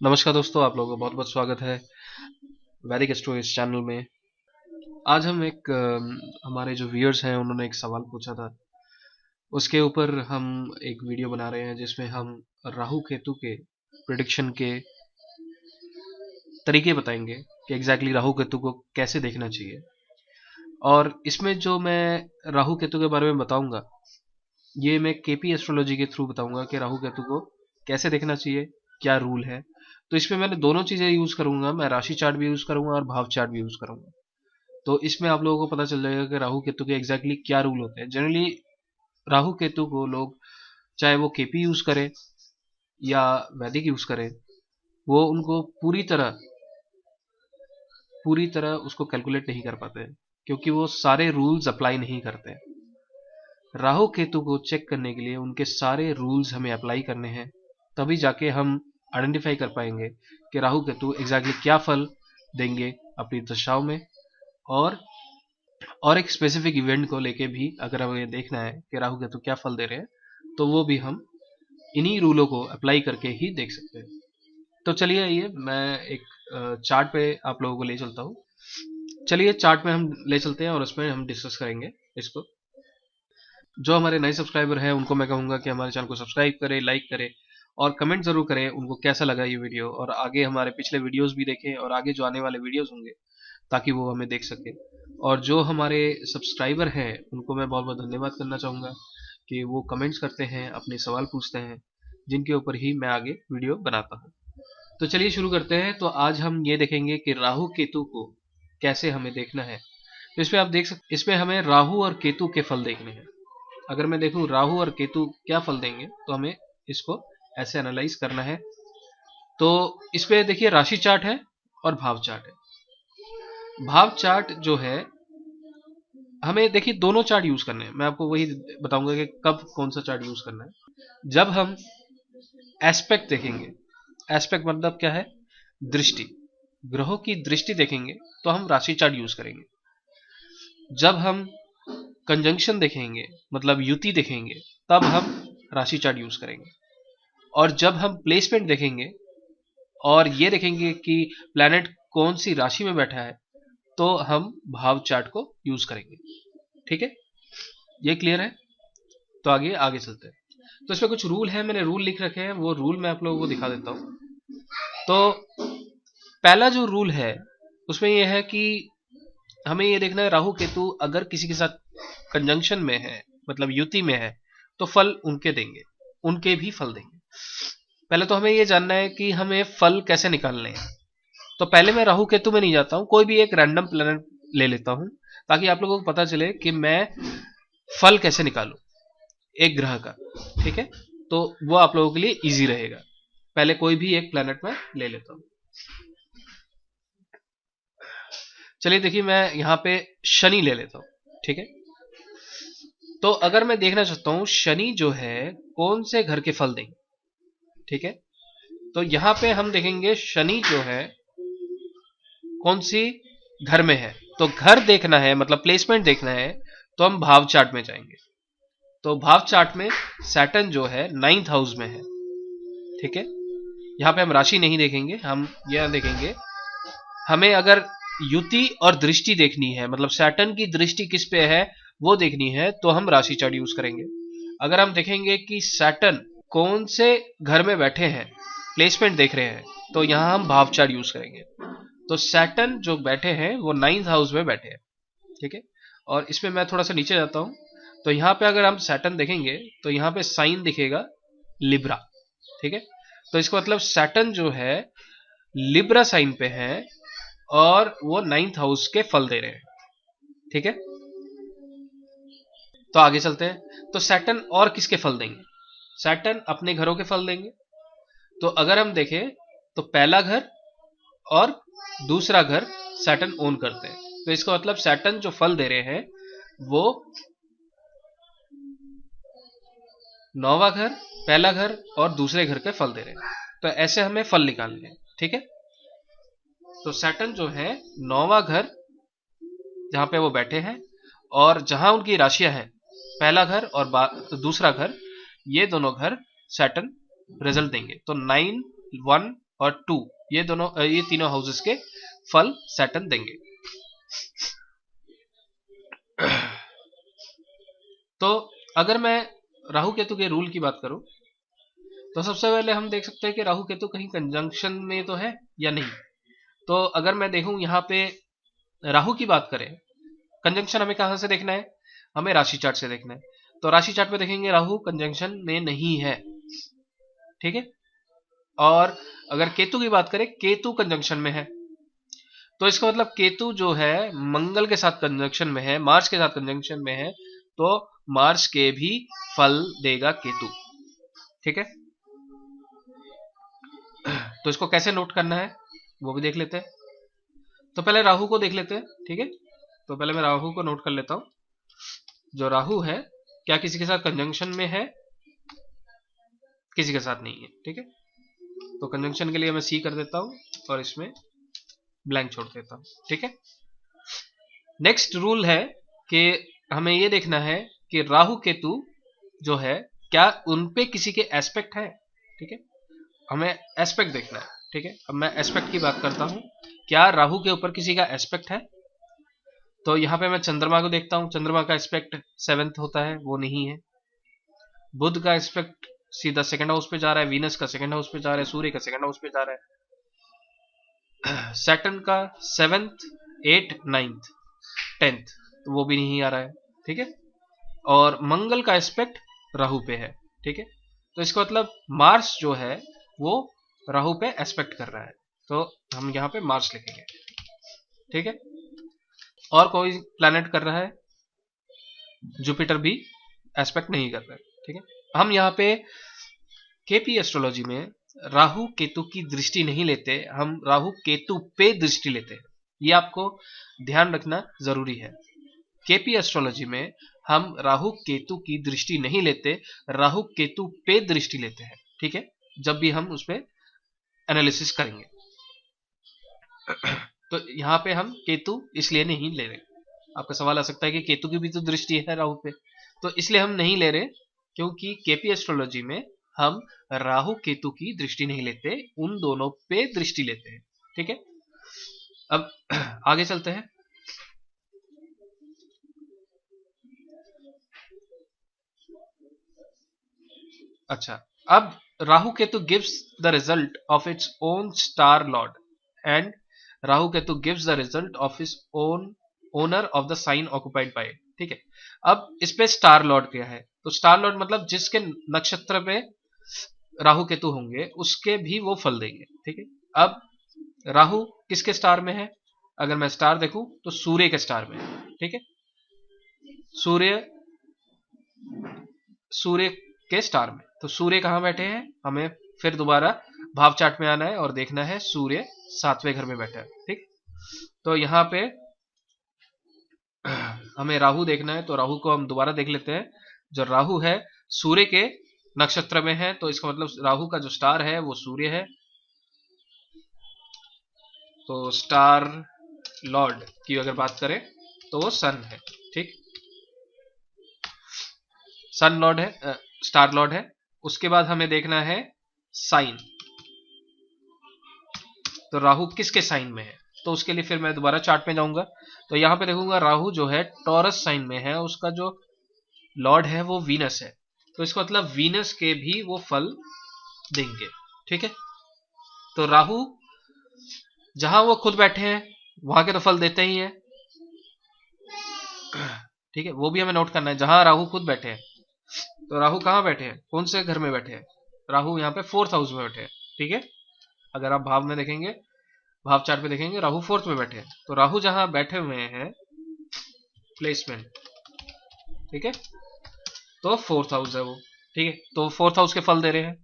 नमस्कार दोस्तों, आप लोगों का बहुत बहुत स्वागत है वैदिक एस्ट्रो इस चैनल में। आज हम हमारे जो व्यूअर्स हैं उन्होंने एक सवाल पूछा था, उसके ऊपर हम एक वीडियो बना रहे हैं जिसमें हम राहु केतु के प्रिडिक्शन के तरीके बताएंगे कि एग्जैक्टली राहु केतु को कैसे देखना चाहिए। और इसमें जो मैं राहु केतु के बारे में बताऊंगा, ये मैं केपी एस्ट्रोलॉजी के थ्रू बताऊंगा कि राहु केतु को कैसे देखना चाहिए, क्या रूल है। तो इसमें मैंने दोनों चीजें यूज करूंगा, मैं राशि चार्ट भी यूज करूंगा और भाव चार्ट भी यूज करूंगा। तो इसमें आप लोगों को पता चल जाएगा कि राहु केतु के एग्जैक्टली क्या रूल होते हैं। जनरली राहु केतु को लोग, चाहे वो केपी यूज करें या वैदिक यूज करें, वो उनको पूरी तरह उसको कैलकुलेट नहीं कर पाते हैं, क्योंकि वो सारे रूल्स अप्लाई नहीं करते हैं। राहु केतु को चेक करने के लिए उनके सारे रूल्स हमें अप्लाई करने हैं, तभी जाके हम आइडेंटिफाई कर पाएंगे कि राहु केतु एग्जैक्टली क्या फल देंगे अपनी दशाओं में। और और एक स्पेसिफिक इवेंट को लेके भी अगर हमें ये देखना है कि राहु केतु क्या फल दे रहे हैं, तो वो भी हम इन्हीं रूलों को अप्लाई करके ही देख सकते हैं। तो चलिए, आइए मैं एक चार्ट पे आप लोगों को ले चलता हूँ। चलिए चार्ट में हम ले चलते हैं और उसमें हम डिस्कस करेंगे इसको। जो हमारे नए सब्सक्राइबर हैं उनको मैं कहूँगा कि हमारे चैनल को सब्सक्राइब करें, लाइक करें और कमेंट जरूर करें उनको कैसा लगा ये वीडियो, और आगे हमारे पिछले वीडियोस भी देखें और आगे जो आने वाले वीडियोस होंगे ताकि वो हमें देख सके। और जो हमारे सब्सक्राइबर हैं उनको मैं बहुत बहुत धन्यवाद करना चाहूँगा कि वो कमेंट्स करते हैं, अपने सवाल पूछते हैं, जिनके ऊपर ही मैं आगे वीडियो बनाता हूँ। तो चलिए शुरू करते हैं। तो आज हम ये देखेंगे कि राहु केतु को कैसे हमें देखना है। तो इसमें आप देख सकते, इसमें हमें राहु और केतु के फल देखने हैं। अगर मैं देखूं राहु और केतु क्या फल देंगे, तो हमें इसको ऐसे एनालाइज करना है। तो इसमें देखिए राशि चार्ट है और भाव चार्ट है। भाव चार्ट जो है, हमें देखिए दोनों चार्ट यूज करने हैं। मैं आपको वही बताऊंगा कि कब कौन सा चार्ट यूज करना है। जब हम एस्पेक्ट देखेंगे, एस्पेक्ट मतलब क्या है, दृष्टि, ग्रहों की दृष्टि देखेंगे, तो हम राशि चार्ट यूज करेंगे। जब हम कंजंक्शन देखेंगे मतलब युति देखेंगे, तब हम राशि चार्ट यूज करेंगे। और जब हम प्लेसमेंट देखेंगे और ये देखेंगे कि प्लैनेट कौन सी राशि में बैठा है, तो हम भाव चार्ट को यूज करेंगे। ठीक है, ये क्लियर है। तो आगे आगे चलते हैं। तो इसमें कुछ रूल है, मैंने रूल लिख रखे हैं, वो रूल मैं आप लोगों को दिखा देता हूं। तो पहला जो रूल है उसमें यह है कि हमें ये देखना है राहु केतु अगर किसी के साथ कंजंक्शन में है, मतलब युति में है, तो फल उनके देंगे, उनके भी फल देंगे। पहले तो हमें ये जानना है कि हमें फल कैसे निकालने हैं। तो पहले मैं राहु केतु में नहीं जाता हूं, कोई भी एक रैंडम प्लैनेट ले लेता हूं, ताकि आप लोगों को पता चले कि मैं फल कैसे निकालूं एक ग्रह का। ठीक है, तो वो आप लोगों के लिए इजी रहेगा। पहले कोई भी एक प्लैनेट में ले लेता हूं। चलिए देखिए, मैं यहां पे शनि ले लेता हूं। ठीक है, तो अगर मैं देखना चाहता हूं शनि जो है कौन से घर के फल देंगे। ठीक है, तो यहां पे हम देखेंगे शनि जो है कौन सी घर में है। तो घर देखना है, मतलब प्लेसमेंट देखना है, तो हम भाव चार्ट में जाएंगे। तो भाव चार्ट में सैटर्न जो है 9th हाउस में है। ठीक है, यहां पे हम राशि नहीं देखेंगे, हम यह देखेंगे हमें अगर युति और दृष्टि देखनी है, मतलब सैटर्न की दृष्टि किस पे है वो देखनी है, तो हम राशि चार्ट यूज करेंगे। अगर हम देखेंगे कि सैटर्न कौन से घर में बैठे हैं, प्लेसमेंट देख रहे हैं, तो यहां हम भाव चार्ट यूज करेंगे। तो सैटर्न जो बैठे हैं वो 9th हाउस में बैठे हैं। ठीक है, और इसमें मैं थोड़ा सा नीचे जाता हूं। तो यहां पे अगर हम सैटर्न देखेंगे तो यहां पे साइन दिखेगा लिब्रा। ठीक है, तो इसका मतलब सैटर्न जो है लिब्रा साइन पे है और वो 9th हाउस के फल दे रहे हैं। ठीक है, तो आगे चलते हैं। तो सैटर्न और किसके फल देंगे, सैटर्न अपने घरों के फल देंगे। तो अगर हम देखें तो पहला घर और दूसरा घर सैटर्न ओन करते हैं। तो इसका मतलब सैटर्न जो फल दे रहे हैं वो 9वां घर, पहला घर और दूसरे घर के फल दे रहे हैं। तो ऐसे हमें फल निकालने हैं। ठीक है, तो सैटर्न जो है 9वां घर जहां पे वो बैठे हैं और जहां उनकी राशियां हैं, पहला घर और दूसरा घर, ये दोनों घर सैटर्न रिजल्ट देंगे। तो 9, 1, और 2, ये तीनों हाउसेस के फल सैटर्न देंगे। तो अगर मैं राहु केतु के रूल की बात करूं तो सबसे पहले हम देख सकते हैं कि राहु केतु कहीं कंजंक्शन में तो है या नहीं। तो अगर मैं देखूं यहाँ पे राहु की बात करें, कंजंक्शन हमें कहां से देखना है, हमें राशि चार्ट से देखना है। तो राशि चार्ट में देखेंगे राहु कंजंक्शन में नहीं है, ठीक है। और अगर केतु की बात करें, केतु कंजंक्शन में है, तो इसका मतलब केतु जो है मंगल के साथ कंजंक्शन में है, मार्स के साथ कंजंक्शन में है, तो मार्स के भी फल देगा केतु, ठीक है। तो इसको कैसे नोट करना है वो भी देख लेते हैं। तो पहले राहु को देख लेते हैं, ठीक है। तो पहले मैं राहु को नोट कर लेता हूं। जो राहु है क्या किसी के साथ कंजंक्शन में है, किसी के साथ नहीं है, ठीक है। तो कंजंक्शन के लिए मैं सी कर देता हूं और इसमें ब्लैंक छोड़ देता हूं, ठीक है। नेक्स्ट रूल है कि हमें यह देखना है कि राहु केतु जो है क्या उनपे किसी के एस्पेक्ट है, ठीक है। हमें एस्पेक्ट देखना है, ठीक है। अब मैं एस्पेक्ट की बात करता हूं, क्या राहु के ऊपर किसी का एस्पेक्ट है। तो यहां पे मैं चंद्रमा को देखता हूं, चंद्रमा का एस्पेक्ट 7th होता है, वो नहीं है। बुध का एस्पेक्ट सीधा सेकंड हाउस पे जा रहा है, वीनस का सेकंड हाउस पे जा रहा है, सूर्य का सेकंड हाउस पे जा रहा है। सैटर्न का 7th 8th 9th 10th, तो वो भी नहीं आ रहा है, ठीक है। और मंगल का एस्पेक्ट राहु पे है, ठीक है। तो इसका मतलब मार्स जो है वो राहु पे एस्पेक्ट कर रहा है, तो हम यहां पे मार्स लिखेंगे, ठीक है। और कोई प्लैनेट कर रहा है, जुपिटर भी एस्पेक्ट नहीं कर रहा है, ठीक है। हम यहाँ पे केपी एस्ट्रोलॉजी में राहु केतु की दृष्टि नहीं लेते, हम राहु केतु पे दृष्टि लेते हैं, ये आपको ध्यान रखना जरूरी है। केपी एस्ट्रोलॉजी में हम राहु केतु की दृष्टि नहीं लेते, राहु केतु पे दृष्टि लेते हैं, ठीक है, जब भी हम उस पर एनालिसिस करेंगे। तो यहां पे हम केतु इसलिए नहीं ले रहे। आपका सवाल आ सकता है कि केतु की भी तो दृष्टि है राहु पे, तो इसलिए हम नहीं ले रहे क्योंकि केपी एस्ट्रोलॉजी में हम राहु केतु की दृष्टि नहीं लेते, उन दोनों पे दृष्टि लेते हैं, ठीक है। अब आगे चलते हैं। अच्छा, अब Rahu Ketu gives the result of its own star lord and Rahu Ketu gives the result of its own owner of the sign occupied by it, ठीक है। अब इस पे स्टार लॉर्ड क्या है, तो स्टार लॉर्ड मतलब जिसके नक्षत्र पे राहु केतु होंगे उसके भी वो फल देंगे, ठीक है। अब राहु किसके स्टार में है, अगर मैं स्टार देखूं तो सूर्य के स्टार में है, ठीक है। सूर्य के स्टार में, तो सूर्य कहां बैठे हैं, हमें फिर दोबारा भाव चार्ट में आना है और देखना है सूर्य 7वें घर में बैठा है, ठीक। तो यहां पे हमें राहु देखना है, तो राहु को हम दोबारा देख लेते हैं। जो राहु है सूर्य के नक्षत्र में है, तो इसका मतलब राहु का जो स्टार है वो सूर्य है, तो स्टार लॉर्ड की अगर बात करें तो वो सन है, ठीक। सन लॉर्ड है, स्टार लॉर्ड है। उसके बाद हमें देखना है साइन, तो राहु किसके साइन में है, तो उसके लिए फिर मैं दोबारा चार्ट में जाऊंगा, तो यहां पे देखूंगा राहु जो है टॉरस साइन में है, उसका जो लॉर्ड है वो वीनस है, तो इसका मतलब वीनस के भी वो फल देंगे, ठीक है। तो राहु जहां वो खुद बैठे हैं वहां के तो फल देते ही हैं, ठीक है, वो भी हमें नोट करना है। जहां राहु खुद बैठे हैं, तो राहु कहां बैठे हैं, कौन से घर में बैठे हैं, राहु यहाँ पे 4th हाउस में बैठे हैं, ठीक है। अगर आप भाव में देखेंगे, भाव चार्ट में देखेंगे राहु 4th में बैठे हैं, तो राहु जहां बैठे हुए हैं प्लेसमेंट, ठीक है, तो 4th हाउस है वो, ठीक है, तो 4th हाउस के फल दे रहे हैं।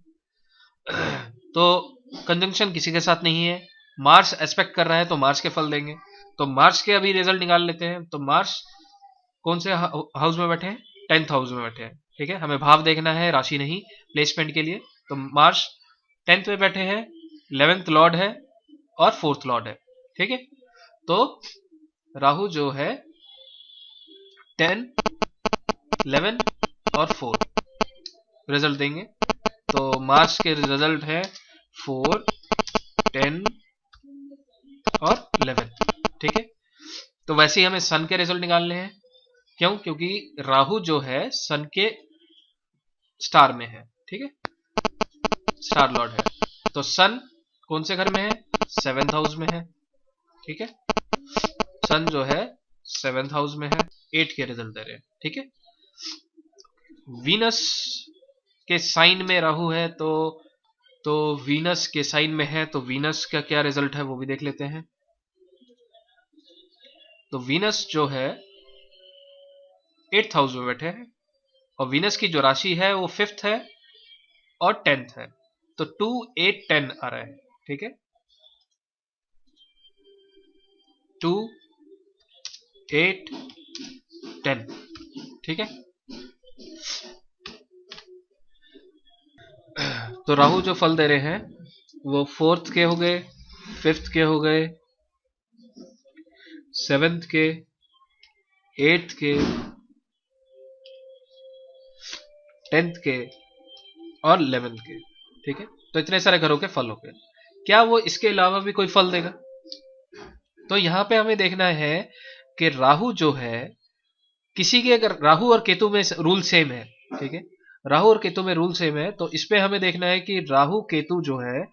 तो कंजंक्शन किसी के साथ नहीं है, मार्स एस्पेक्ट कर रहा है तो मार्स के फल देंगे, तो मार्स के अभी रिजल्ट निकाल लेते हैं। तो मार्स कौन से हाउस में बैठे हैं, 10th हाउस में बैठे हैं, ठीक है। हमें भाव देखना है, राशि नहीं, प्लेसमेंट के लिए। तो मार्स 10th में बैठे हैं, 11th लॉर्ड है और 4th लॉर्ड है, ठीक है। तो राहु जो है 10, 11 और 4 रिजल्ट देंगे, तो मार्स के रिजल्ट है 4, 10 और 11, ठीक है। तो वैसे ही हमें सन के रिजल्ट निकालने हैं। क्यों? क्योंकि राहु जो है सन के स्टार में है, ठीक है, स्टार लॉर्ड है। तो सन कौन से घर में है? 7th हाउस में है, ठीक है। सन जो है 7th हाउस में है, 8 के रिजल्ट दे रहे हैं, ठीक है। वीनस के साइन में राहु है, तो वीनस के साइन में है, तो वीनस का क्या रिजल्ट है वो भी देख लेते हैं। तो वीनस जो है 8th हाउस में बैठे हैं, और वीनस की जो राशि है वो 5th है और 10th है, तो 2, 8, 10 आ रहा है, ठीक है। 2, 8, 10, ठीक है। तो राहु जो फल दे रहे हैं वो 4th के हो गए, 5th के हो गए, 7th के, 8th के, 10th के और 11th के, ठीक है। तो इतने सारे घरों के फल हो गए। क्या वो इसके अलावा भी कोई फल देगा? तो यहां पे हमें देखना है कि राहु जो है, किसी के अगर राहु और केतु में रूल सेम है, ठीक है, राहु और केतु में रूल सेम है, तो इसपे हमें देखना है कि राहु केतु जो है,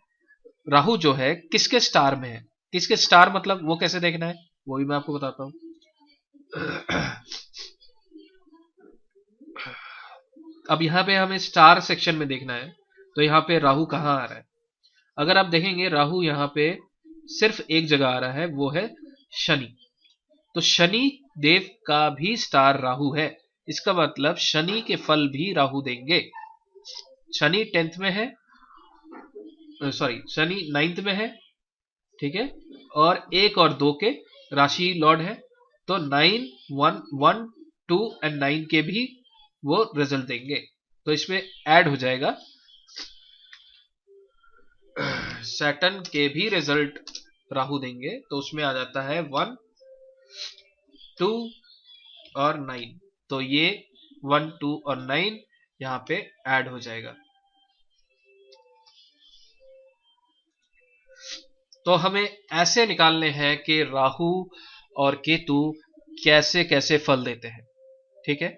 राहु जो है किसके स्टार में है। किसके स्टार मतलब वो कैसे देखना है वो भी मैं आपको बताता हूं। अब यहां पे हमें स्टार सेक्शन में देखना है, तो यहां पे राहु कहां आ रहा है। अगर आप देखेंगे राहु यहां पे सिर्फ एक जगह आ रहा है, वो है शनि। तो शनि देव का भी स्टार राहु है, इसका मतलब शनि के फल भी राहु देंगे। शनि 10th में है, सॉरी शनि 9th में है, ठीक है, और 1 और 2 के राशि लॉर्ड है, तो 9, 1, 1, 2 एंड 9 के भी वो रिजल्ट देंगे। तो इसमें ऐड हो जाएगा सैटर्न के भी रिजल्ट राहु देंगे, तो उसमें आ जाता है 1, 2 और 9, तो ये 1, 2 और 9 यहां पे ऐड हो जाएगा। तो हमें ऐसे निकालने हैं कि राहु और केतु कैसे कैसे फल देते हैं, ठीक है।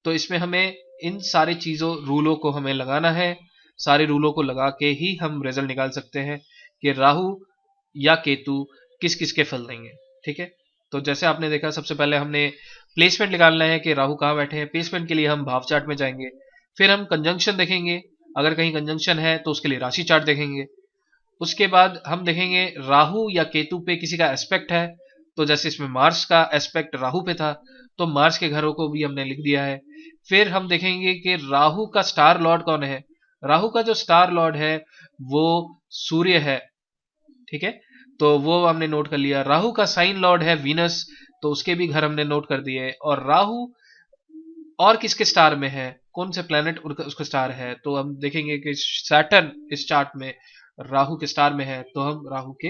तो इसमें हमें इन सारी चीजों रूलों को हमें लगाना है, सारे रूलों को लगा के ही हम रिजल्ट निकाल सकते हैं कि राहु या केतु किस किस के फल देंगे, ठीक है। तो जैसे आपने देखा, सबसे पहले हमने प्लेसमेंट निकालना है कि राहु कहां बैठे हैं। प्लेसमेंट के लिए हम भाव चार्ट में जाएंगे, फिर हम कंजंक्शन देखेंगे, अगर कहीं कंजंक्शन है तो उसके लिए राशि चार्ट देखेंगे। उसके बाद हम देखेंगे राहु या केतु पे किसी का एस्पेक्ट है, तो जैसे इसमें मार्स का एस्पेक्ट राहु पे था, तो मार्स के घरों को भी हमने लिख दिया है। फिर हम देखेंगे कि राहु का स्टार लॉर्ड कौन है। राहु का जो स्टार लॉर्ड है वो सूर्य है, ठीक है, तो वो हमने नोट कर लिया। राहु का साइन लॉर्ड है वीनस, तो उसके भी घर हमने नोट कर दिए। और राहु और किसके स्टार में है, कौन से प्लेनेट उसका स्टार है, तो हम देखेंगे कि सैटर्न इस चार्ट में राहु के स्टार में है, तो हम राहु के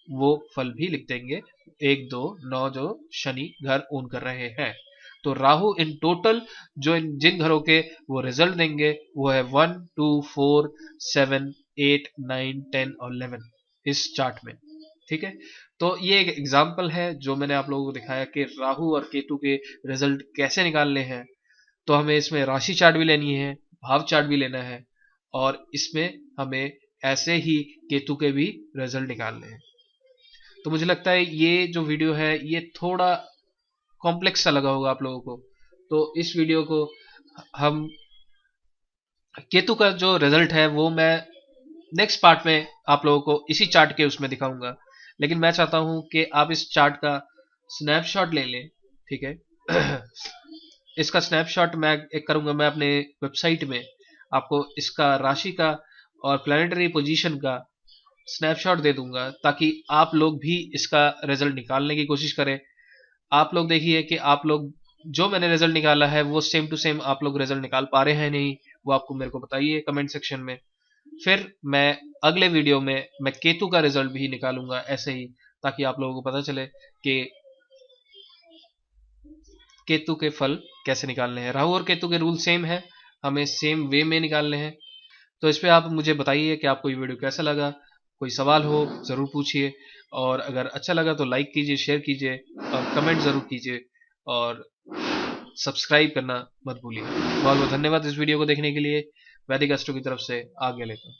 वो फल भी लिख देंगे 1, 2, 9 जो शनि घर ओन कर रहे हैं। तो राहु इन टोटल जो जिन घरों के वो रिजल्ट देंगे वो है 1, 2, 4, 7, 8, 9, 10 और 11 इस चार्ट में, ठीक है। तो ये एक एग्जाम्पल है जो मैंने आप लोगों को दिखाया कि राहु और केतु के रिजल्ट कैसे निकालने हैं। तो हमें इसमें राशि चार्ट भी लेनी है, भाव चार्ट भी लेना है, और इसमें हमें ऐसे ही केतु के भी रिजल्ट निकालने हैं। तो मुझे लगता है ये जो वीडियो है ये थोड़ा कॉम्प्लेक्स सा लगा होगा आप लोगों को, तो इस वीडियो को हम केतु का जो रिजल्ट है वो मैं नेक्स्ट पार्ट में आप लोगों को इसी चार्ट के उसमें दिखाऊंगा। लेकिन मैं चाहता हूं कि आप इस चार्ट का स्नैपशॉट ले लें, ठीक है। इसका स्नैपशॉट मैं एक करूंगा, मैं अपने वेबसाइट में आपको इसका राशि का और प्लैनेटरी पोजीशन का स्नैपशॉट दे दूंगा, ताकि आप लोग भी इसका रिजल्ट निकालने की कोशिश करें। आप लोग देखिए कि आप लोग जो मैंने रिजल्ट निकाला है वो सेम टू सेम आप लोग रिजल्ट निकाल पा रहे हैं नहीं, वो आपको मेरे को बताइए कमेंट सेक्शन में। फिर मैं अगले वीडियो में मैं केतु का रिजल्ट भी निकालूंगा ऐसे ही, ताकि आप लोगों को पता चले कि केतु के फल कैसे निकालने हैं। राहु और केतु के रूल सेम है, हमें सेम वे में निकालने हैं। तो इस पे आप मुझे बताइए कि आपको ये वीडियो कैसा लगा। कोई सवाल हो ज़रूर पूछिए, और अगर अच्छा लगा तो लाइक कीजिए, शेयर कीजिए और कमेंट ज़रूर कीजिए, और सब्सक्राइब करना मत भूलिए। बहुत बहुत धन्यवाद इस वीडियो को देखने के लिए। वैदिक एस्ट्रो की तरफ से आज्ञा लेता हूँ।